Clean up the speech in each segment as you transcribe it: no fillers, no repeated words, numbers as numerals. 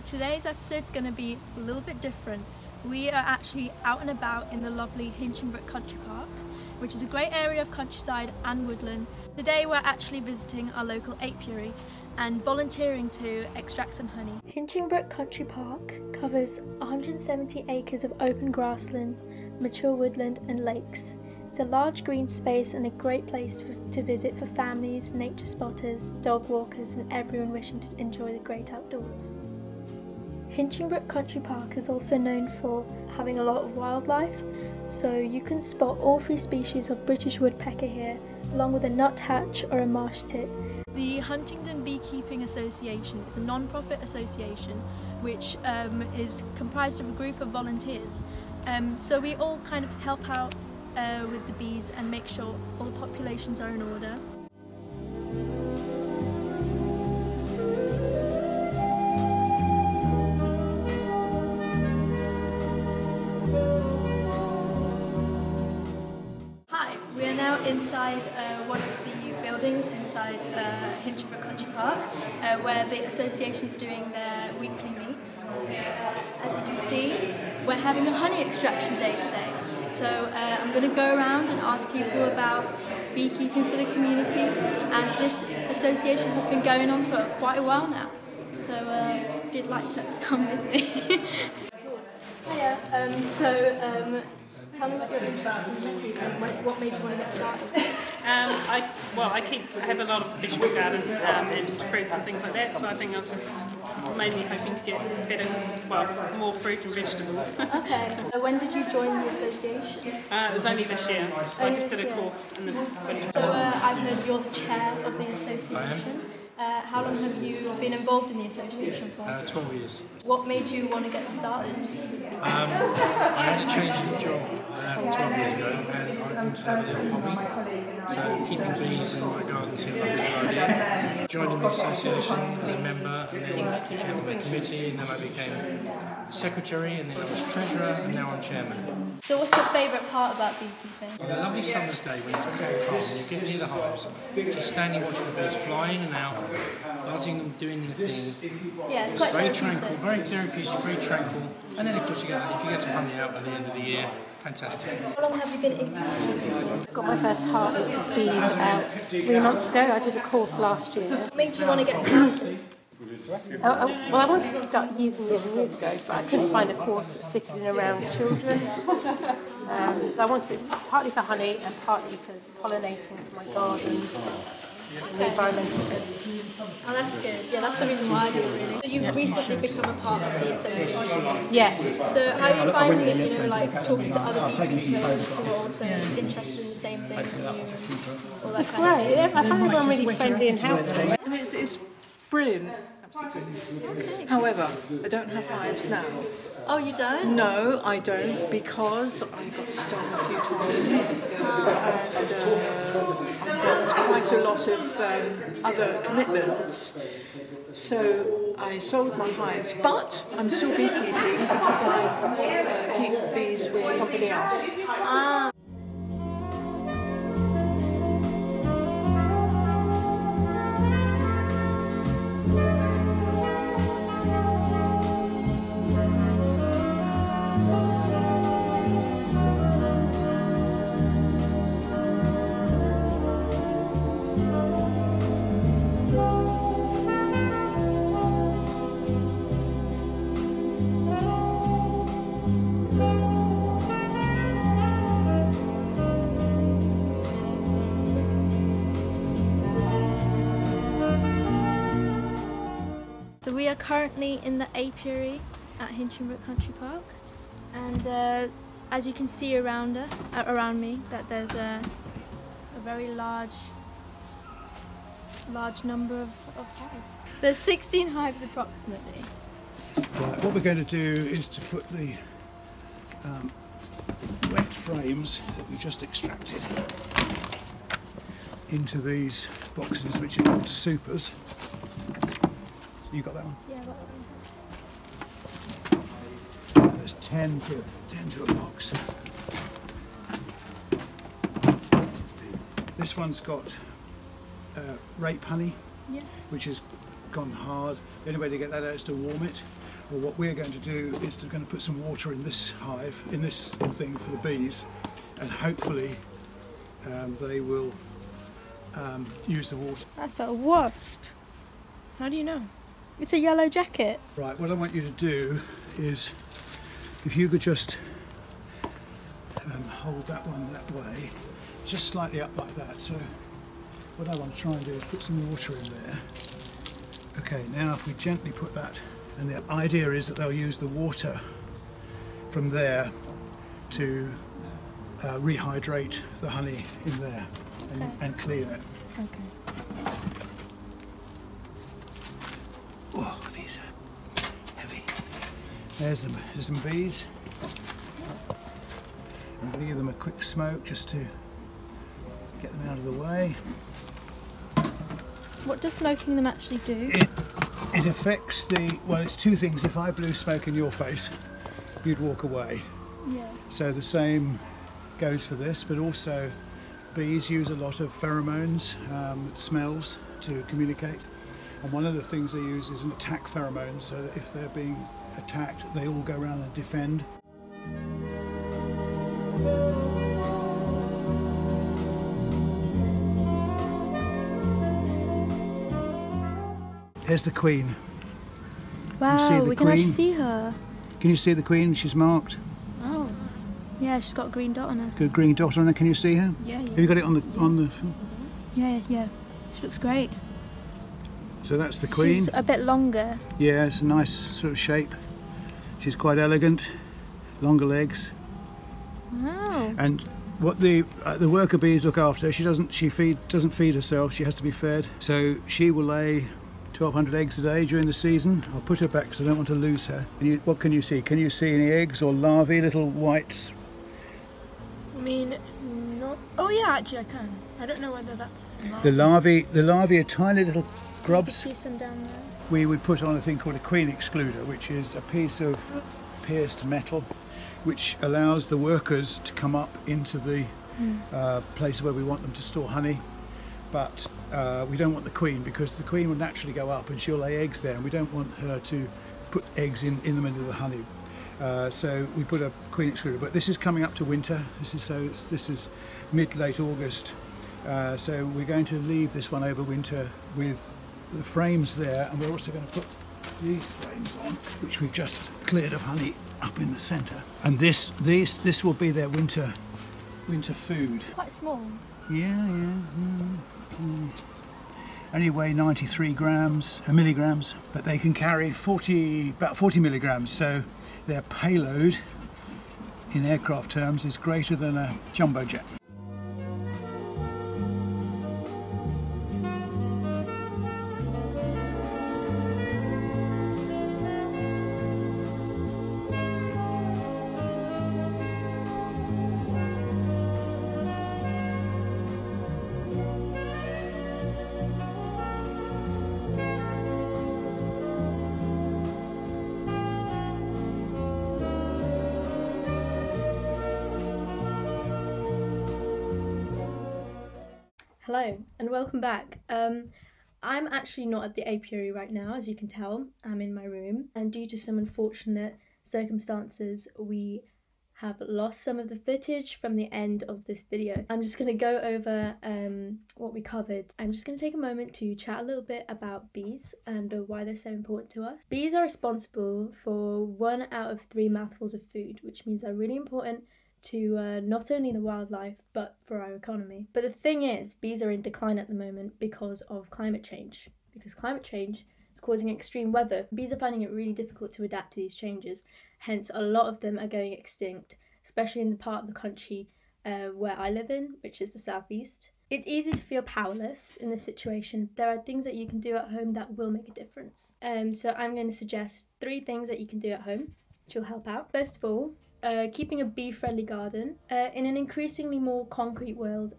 Today's episode is going to be a little bit different. We are actually out and about in the lovely Hinchingbrook Country Park, which is a great area of countryside and woodland. Today we're actually visiting our local apiary and volunteering to extract some honey. Hinchingbrook Country Park covers 170 acres of open grassland, mature woodland and lakes. It's a large green space and a great place to visit for families, nature spotters, dog walkers and everyone wishing to enjoy the great outdoors. Hinchingbrook Country Park is also known for having a lot of wildlife, so you can spot all 3 species of British woodpecker here, along with a nuthatch or a marsh tit. The Huntingdon Beekeeping Association is a non-profit association which is comprised of a group of volunteers. So we all kind of help out with the bees and make sure all the populations are in order. Hi, we are now inside one of the buildings inside Hinchingbrook Country Park where the association is doing their weekly meets. As you can see, we're having a honey extraction day today. So I'm going to go around and ask people about beekeeping for the community, as this association has been going on for quite a while now. So if you'd like to come with me. Hiya, tell me about your interest in beekeeping. What made you want to get started? I have a lot of vegetable garden and fruit and things like that, so I think I was just mainly hoping to get more fruit and vegetables. Okay. So when did you join the association? It was only this year, so I just did a course in the winter. So I've heard you're the chair of the association. How long have you been involved in the association for? 12 years. What made you want to get started? I had a change in job 12 years ago, and I wanted to have a little hobby. So keeping bees in my garden seemed like a good idea. Joining the association as a member, and then I became a committee, and then I became secretary, and then I was treasurer, and now I'm chairman. So what's your favourite part about beekeeping? On a lovely summer's day when it's cold and calm, you get near the hives, just standing watching the bees fly in and out, buzzing them, doing their thing. Yeah, it's quite very tranquil, very therapeutic, very tranquil. And then of course if you get some honey out at the end of the year, fantastic. How long have you been into beekeeping? I got my first harvest of bees about 3 months ago. I did a course last year. What made you want to get started? Well, I wanted to start years and years and years ago, but I couldn't find a course that fitted in around children. So I wanted partly for honey and partly for pollinating for my garden. And the environmental bits. Oh, that's good. Yeah, that's the reason why I did it, really. So you've recently become a part of the association. Yes. So how are you finding it, talking to other beekeepers who are also interested in the same things as you? It's great. I find everyone really friendly and helpful. And it's brilliant. Absolutely brilliant. Okay. However, I don't have hives now. Oh, you don't? No, I don't, because I got stung a few times, and I've got quite a lot of other commitments. So I sold my hives, but I'm still beekeeping because I keep bees with somebody else. Ah. So we are currently in the apiary at Hinchingbrook Country Park, and as you can see around me, that there's a very large number of hives. There's 16 hives approximately. Right, what we're going to do is to put the wet frames that we just extracted into these boxes, which are called supers. You got that one? Yeah, I got that one. There's 10 to a box. This one's got rape honey, which has gone hard. The only way to get that out is to warm it. Well, what we're going to do is going to put some water in this hive, in this thing for the bees, and hopefully they will use the water. That's a wasp. How do you know? It's a yellow jacket. Right, what I want you to do is, if you could just hold that one that way, just slightly up like that. So what I want to try and do is put some water in there. Okay, now if we gently put that, and the idea is that they'll use the water from there to rehydrate the honey in there and clean it. Okay. Oh, these are heavy. There's some bees. I'm going to give them a quick smoke just to get them out of the way. What does smoking them actually do? It affects well, it's two things. If I blew smoke in your face, you'd walk away. Yeah. So the same goes for this, but also bees use a lot of pheromones, smells, to communicate. And one of the things they use is an attack pheromone, so that if they're being attacked, they all go around and defend. Here's the queen. Wow, we can actually queen? see her. Can you see the queen? She's marked. Oh, yeah, she's got a green dot on her. Good green dot on her. Can you see her? Yeah, yeah. Have you got it on the? Yeah, yeah. She looks great. So that's the queen. She's a bit longer. Yeah, it's a nice sort of shape. She's quite elegant, longer legs. Wow. And what the worker bees look after, doesn't feed herself. She has to be fed. So she will lay 1,200 eggs a day during the season. I'll put her back because I don't want to lose her. What can you see? Can you see any eggs or larvae, little whites? I mean, not. Oh yeah, actually I can. I don't know whether that's. The larvae are tiny little I grubs. see some down there. We would put on a thing called a queen excluder, which is a piece of pierced metal which allows the workers to come up into the place where we want them to store honey. But we don't want the queen, because the queen will naturally go up and she'll lay eggs there, and we don't want her to put eggs in them into the honey. So we put a queen excluder. But this is coming up to winter. This is mid-late August. So we're going to leave this one over winter with the frames there, and we're also going to put these frames on, which we've just cleared of honey, up in the centre. And this will be their winter food. Quite small. Yeah. Only weigh 93 milligrams, but they can carry about 40 milligrams. So their payload, in aircraft terms, is greater than a jumbo jet. Hello and welcome back. I'm actually not at the apiary right now, as you can tell. I'm in my room, and due to some unfortunate circumstances we have lost some of the footage from the end of this video. I'm just going to go over what we covered. I'm just going to take a moment to chat a little bit about bees and why they're so important to us. Bees are responsible for 1 out of 3 mouthfuls of food, which means they're really important to not only the wildlife but for our economy. But the thing is, bees are in decline at the moment because of climate change. Because climate change is causing extreme weather. Bees are finding it really difficult to adapt to these changes, hence a lot of them are going extinct, especially in the part of the country where I live in, which is the southeast. It's easy to feel powerless in this situation. There are things that you can do at home that will make a difference. So I'm going to suggest 3 things that you can do at home which will help out. First of all, keeping a bee-friendly garden. In an increasingly more concrete world,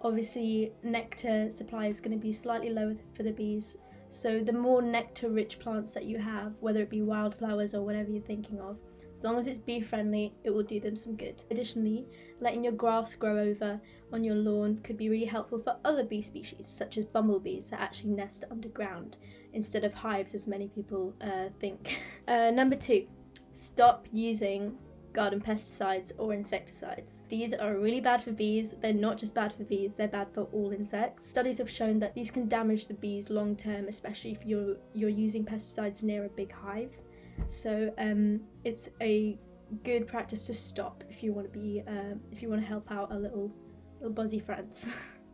obviously nectar supply is going to be slightly lower for the bees. So the more nectar-rich plants that you have, whether it be wildflowers or whatever you're thinking of, As long as it's bee friendly, it will do them some good. Additionally, letting your grass grow over on your lawn could be really helpful for other bee species, such as bumblebees that actually nest underground instead of hives as many people think. Number 2, stop using garden pesticides or insecticides. These are really bad for bees. They're not just bad for bees, they're bad for all insects. Studies have shown that these can damage the bees long term, especially if you're using pesticides near a big hive. So it's a good practice to stop if you want to help out our little buzzy friends.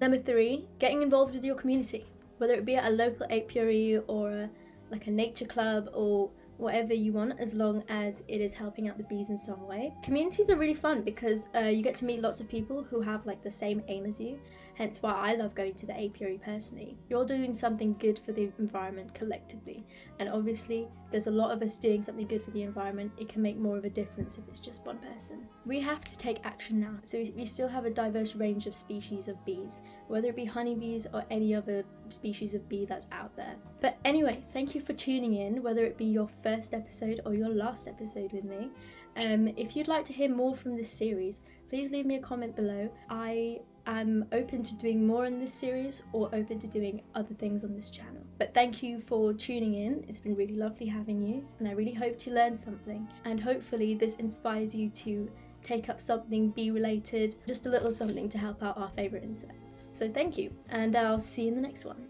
Number 3, getting involved with your community, whether it be at a local apiary or like a nature club or whatever you want, as long as it is helping out the bees in some way. Communities are really fun because you get to meet lots of people who have like the same aim as you, hence why I love going to the apiary personally. You're doing something good for the environment collectively, and obviously there's a lot of us doing something good for the environment. It can make more of a difference if it's just one person. We have to take action now, so we still have a diverse range of species of bees, whether it be honeybees or any other species of bee that's out there. But anyway, thank you for tuning in, whether it be your first episode or your last episode with me. If you'd like to hear more from this series, please leave me a comment below. I am open to doing more in this series or open to doing other things on this channel. But thank you for tuning in. It's been really lovely having you, and I really hope you learned something, and hopefully this inspires you to take up something bee related, just a little something to help out our favourite insects. So thank you, and I'll see you in the next one.